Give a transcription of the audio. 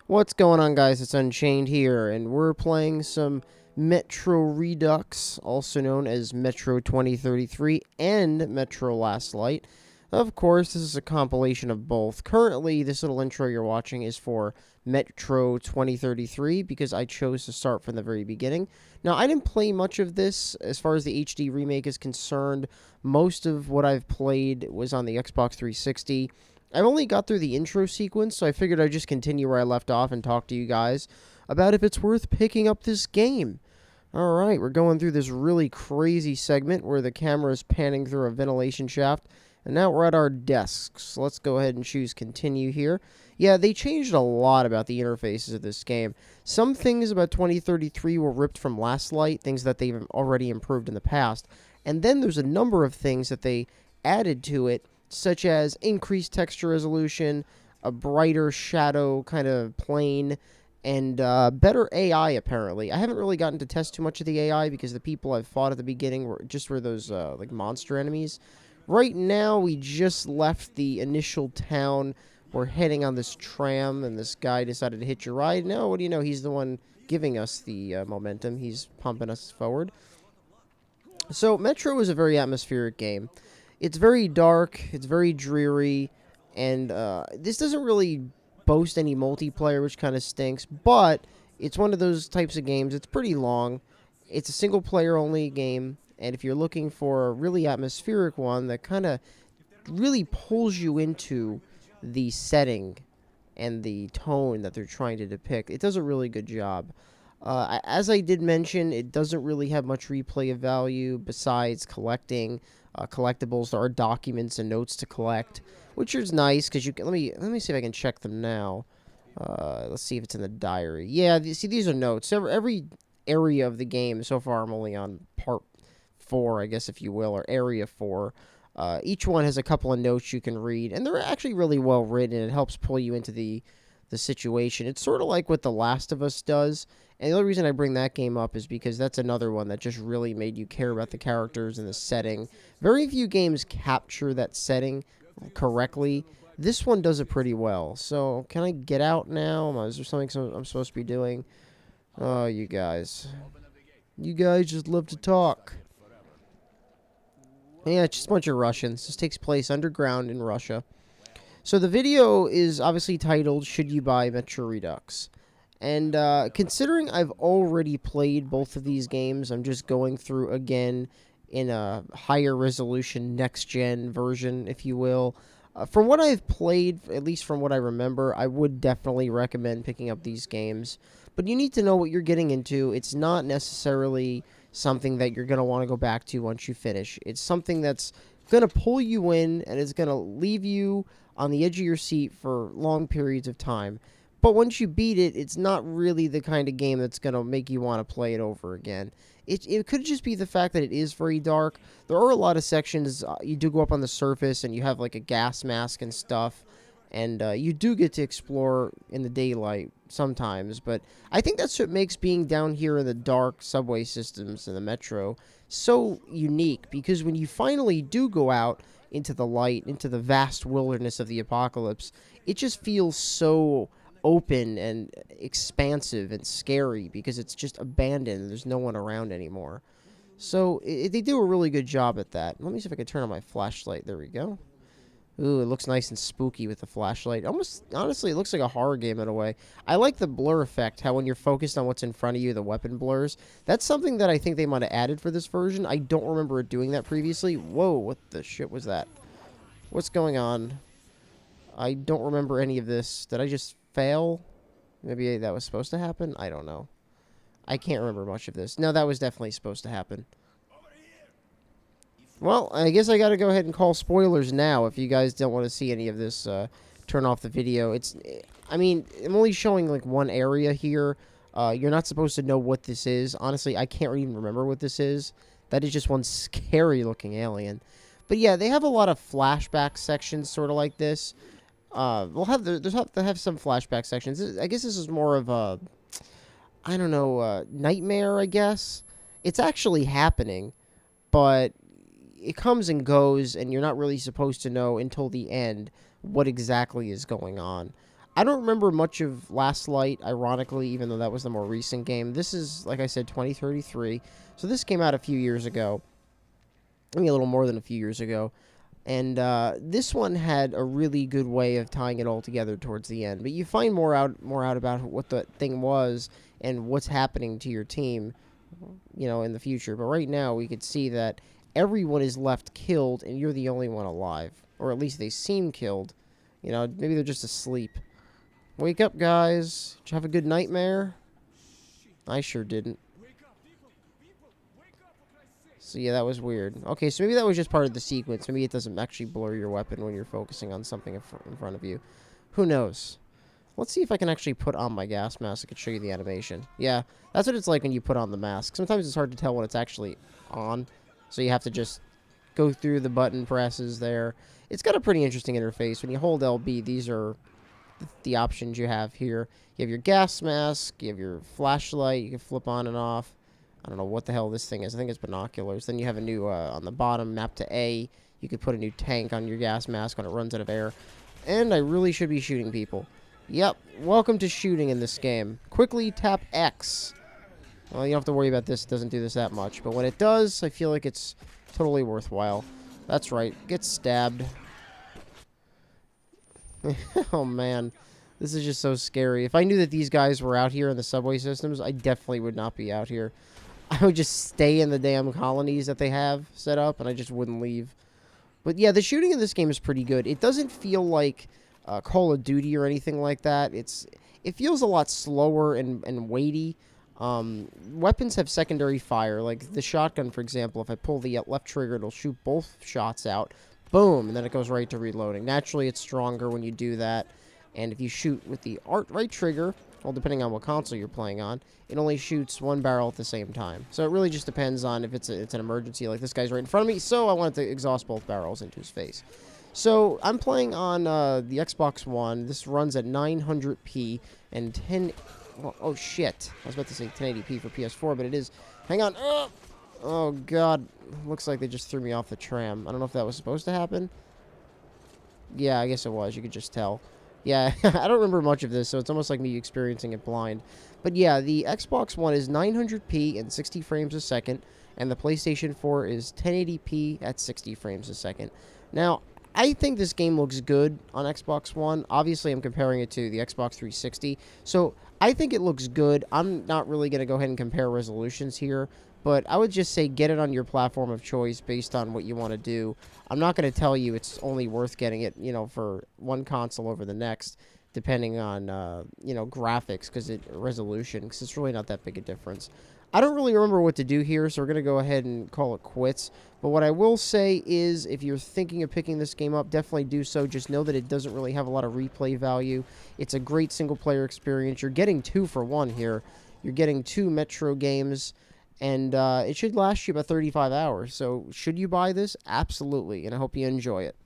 What's going on, guys? It's Unchained here, and we're playing some Metro Redux, also known as Metro 2033 and Metro Last Light. Of course, this is a compilation of both. Currently, this little intro you're watching is for Metro 2033 because I chose to start from the very beginning. Now, I didn't play much of this as far as the HD remake is concerned. Most of what I've played was on the Xbox 360. I've only got through the intro sequence, so I figured I'd just continue where I left off and talk to you guys about if it's worth picking up this game. Alright, we're going through this really crazy segment where the camera is panning through a ventilation shaft, and now we're at our desks. Let's go ahead and choose continue here. Yeah, they changed a lot about the interfaces of this game. Some things about 2033 were ripped from Last Light, things that they've already improved in the past, and then there's a number of things that they added to it, such as increased texture resolution, a brighter shadow kind of plane, and better AI, apparently. I haven't really gotten to test too much of the AI because the people I've fought at the beginning were those like monster enemies. Right now, we just left the initial town. We're heading on this tram, and this guy decided to hitch a ride. No, what do you know? He's the one giving us the momentum. He's pumping us forward. So, Metro is a very atmospheric game. It's very dark, it's very dreary, and this doesn't really boast any multiplayer, which kind of stinks, but it's one of those types of games. It's pretty long. It's a single-player only game, and if you're looking for a really atmospheric one that kind of really pulls you into the setting and the tone that they're trying to depict, it does a really good job. As I did mention, it doesn't really have much replay value besides collecting collectibles. There are documents and notes to collect, which is nice because you can. Let me see if I can check them now. Let's see if it's in the diary. Yeah, see, these are notes. Every area of the game so far. I'm only on part 4, I guess, if you will, or area 4. Each one has a couple of notes you can read, and they're actually really well written. It helps pull you into the situation. It's sort of like what The Last of Us does. And the only reason I bring that game up is because that's another one that just really made you care about the characters and the setting. Very few games capture that setting correctly. This one does it pretty well. So, can I get out now? Is there something I'm supposed to be doing? Oh, you guys. You guys just love to talk. Yeah, it's just a bunch of Russians. This takes place underground in Russia. So the video is obviously titled, Should You Buy Metro Redux? And considering I've already played both of these games, I'm just going through again in a higher resolution next-gen version, if you will. From what I've played, at least from what I remember, I would definitely recommend picking up these games. But you need to know what you're getting into. It's not necessarily something that you're going to want to go back to once you finish. It's something that's going to pull you in, and it's going to leave you on the edge of your seat for long periods of time. But once you beat it, it's not really the kind of game that's going to make you want to play it over again. It could just be the fact that it is very dark. There are a lot of sections, you do go up on the surface, and you have like a gas mask and stuff. And you do get to explore in the daylight sometimes. But I think that's what makes being down here in the dark subway systems in the metro so unique. Because when you finally do go out into the light, into the vast wilderness of the apocalypse, it just feels so open and expansive and scary because it's just abandoned. There's no one around anymore. So they do a really good job at that. Let me see if I can turn on my flashlight. There we go. Ooh, it looks nice and spooky with the flashlight. Honestly, it looks like a horror game in a way. I like the blur effect, how when you're focused on what's in front of you, the weapon blurs. That's something that I think they might have added for this version. I don't remember it doing that previously. Whoa, what the shit was that? What's going on? I don't remember any of this. Did I just fail? Maybe that was supposed to happen? I don't know. I can't remember much of this. No, that was definitely supposed to happen. Well, I guess I gotta go ahead and call spoilers now. If you guys don't want to see any of this, turn off the video. I mean, I'm only showing like one area here. You're not supposed to know what this is. Honestly, I can't even remember what this is. That is just one scary looking alien. But yeah, they have a lot of flashback sections sort of like this. They'll have some flashback sections. I guess this is more of a, I don't know, nightmare, I guess. It's actually happening, but it comes and goes, and you're not really supposed to know until the end what exactly is going on. I don't remember much of Last Light, ironically, even though that was the more recent game. This is, like I said, 2033. So this came out a few years ago. I mean, a little more than a few years ago. And this one had a really good way of tying it all together towards the end. But you find more out about what the thing was and what's happening to your team, you know, in the future. But right now, we could see that everyone is left killed, and you're the only one alive. Or at least they seem killed. You know, maybe they're just asleep. Wake up, guys. Did you have a good nightmare? I sure didn't. So yeah, that was weird. Okay, so maybe that was just part of the sequence. Maybe it doesn't actually blur your weapon when you're focusing on something in front of you. Who knows? Let's see if I can actually put on my gas mask. I could show you the animation. Yeah, that's what it's like when you put on the mask. Sometimes it's hard to tell when it's actually on. So you have to just go through the button presses there. It's got a pretty interesting interface. When you hold LB, these are the options you have here. You have your gas mask. You have your flashlight. You can flip on and off. I don't know what the hell this thing is. I think it's binoculars. Then you have a new, on the bottom, map to A. You could put a new tank on your gas mask when it runs out of air. And I really should be shooting people. Yep, welcome to shooting in this game. Quickly tap X. Well, you don't have to worry about this. It doesn't do this that much. But when it does, I feel like it's totally worthwhile. That's right. Get stabbed. Oh, man. This is just so scary. If I knew that these guys were out here in the subway systems, I definitely would not be out here. I would just stay in the damn colonies that they have set up, and I just wouldn't leave. But yeah, the shooting in this game is pretty good. It doesn't feel like Call of Duty or anything like that. It feels a lot slower and weighty. Weapons have secondary fire. Like the shotgun, for example, if I pull the left trigger, it'll shoot both shots out. Boom, and then it goes right to reloading. Naturally, it's stronger when you do that. And if you shoot with the right trigger, well, depending on what console you're playing on, it only shoots one barrel at the same time. So it really just depends on if it's an emergency. Like this guy's right in front of me, so I wanted to exhaust both barrels into his face. So I'm playing on the Xbox One. This runs at 900p and 10... Well, oh, shit. I was about to say 1080p for PS4, but it is... Hang on. Oh, God. Looks like they just threw me off the tram. I don't know if that was supposed to happen. Yeah, I guess it was. You could just tell. Yeah, I don't remember much of this, so it's almost like me experiencing it blind. But yeah, the Xbox One is 900p and 60 frames a second, and the PlayStation 4 is 1080p at 60 frames a second. Now, I think this game looks good on Xbox One. Obviously, I'm comparing it to the Xbox 360, so I think it looks good. I'm not really going to go ahead and compare resolutions here, but I would just say get it on your platform of choice based on what you want to do. I'm not going to tell you it's only worth getting it, you know, for one console over the next, depending on, you know, graphics, resolution, because it's really not that big a difference. I don't really remember what to do here, so we're going to go ahead and call it quits. But what I will say is, if you're thinking of picking this game up, definitely do so. Just know that it doesn't really have a lot of replay value. It's a great single-player experience. You're getting 2 for 1 here. You're getting 2 Metro games, and it should last you about 35 hours. So should you buy this? Absolutely, and I hope you enjoy it.